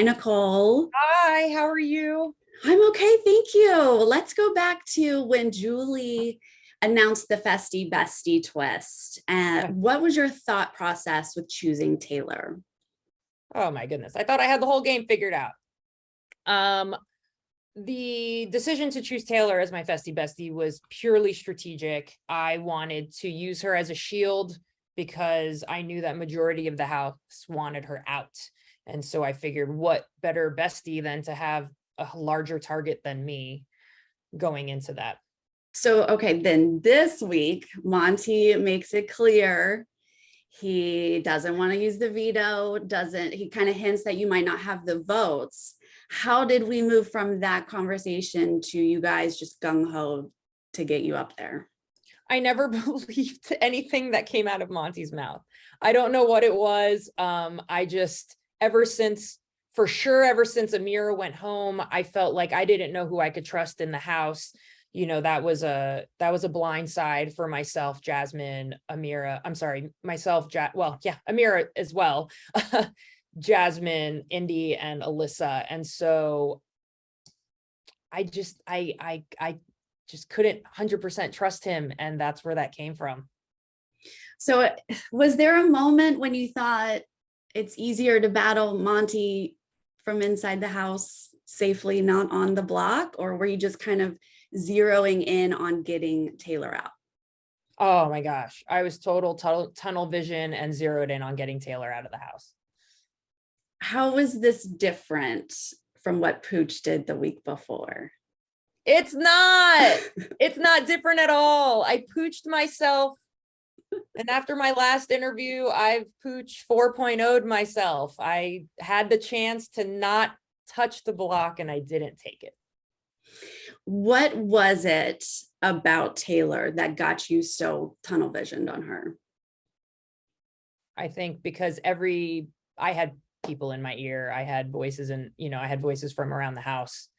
Hi, Nicole. Hi, how are you? I'm okay, thank you. Let's go back to when Julie announced the Festy Bestie twist. What was your thought process with choosing Taylor? Oh my goodness. I thought I had the whole game figured out. Um, the decision to choose Taylor as my Festy Bestie was purely strategic. I wanted to use her as a shield because I knew that majority of the house wanted her out. And so I figured what better bestie than to have a larger target than me going into that. So, okay, then this week, Monty makes it clear he doesn't want to use the veto, he kind of hints that you might not have the votes. How did we move from that conversation to you guys just gung-ho to get you up there? I never believed anything that came out of Monty's mouth. I don't know what it was. I just, ever since Amira went home, I felt like I didn't know who I could trust in the house. You know, that was a blind side for myself, Jasmine, Amira. I'm sorry, myself, Amira as well. Jasmine, Indy, and Alyssa. And so I just couldn't 100% trust him. And that's where that came from. So was there a moment when you thought it's easier to battle Monty from inside the house safely, not on the block? Or were you just kind of zeroing in on getting Taylor out? Oh my gosh. I was total tunnel vision and zeroed in on getting Taylor out of the house. How was this different from what Pooch did the week before? It's not different at all. I pooched myself. And after my last interview, I've pooch 4.0'd myself. I had the chance to not touch the block and I didn't take it. What was it about Taylor that got you so tunnel visioned on her? I think because I had people in my ear. I had voices I had voices from around the house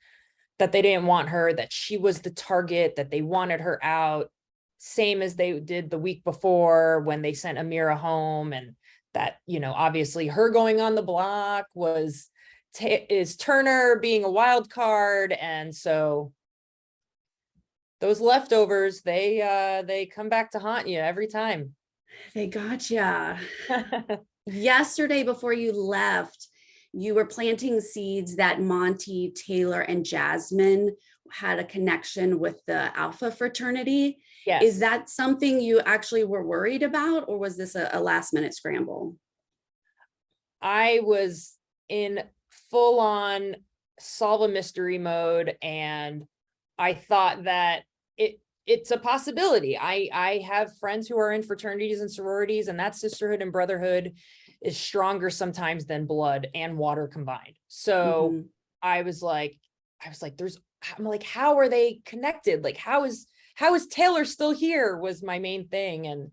that they didn't want her, that she was the target, that they wanted her out, same as they did the week before when they sent Amira home. And that, obviously her going on the block is Turner being a wild card. And so those leftovers, they come back to haunt you every time. They got you. Yesterday, before you left, you were planting seeds that Monty, Taylor, and Jasmine had a connection with the Alpha fraternity. Yes. Is that something you actually were worried about, or was this a last minute scramble? I was in full on solve a mystery mode, and I thought that it's a possibility. I have friends who are in fraternities and sororities, and that sisterhood and brotherhood is stronger sometimes than blood and water combined. So I was like, I'm like, how are they connected? Like, how is Taylor still here was my main thing.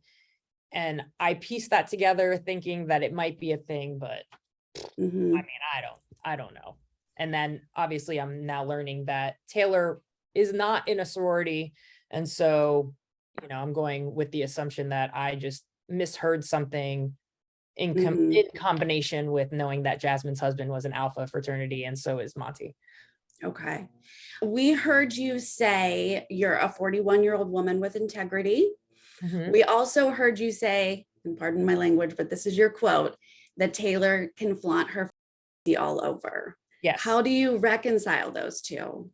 And I pieced that together thinking that it might be a thing, but I mean, I don't know. And then obviously I'm now learning that Taylor is not in a sorority. And so, I'm going with the assumption that I just misheard something in combination with knowing that Jasmine's husband was an Alpha fraternity, and so is Monty. Okay. We heard you say you're a 41-year-old woman with integrity. We also heard you say, and pardon my language, but this is your quote, that Taylor can flaunt her all over. Yes. How do you reconcile those two?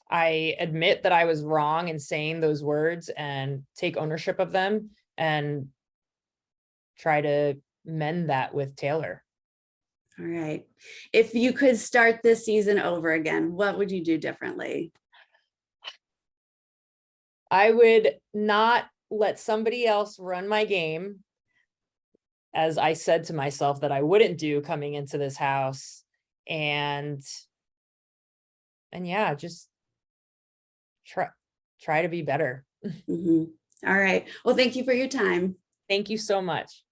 I admit that I was wrong in saying those words and take ownership of them and try to mend that with Taylor. All right. If you could start this season over again, what would you do differently? I would not let somebody else run my game, as I said to myself that I wouldn't do coming into this house. And yeah, just try to be better. All right. Well, thank you for your time. Thank you so much.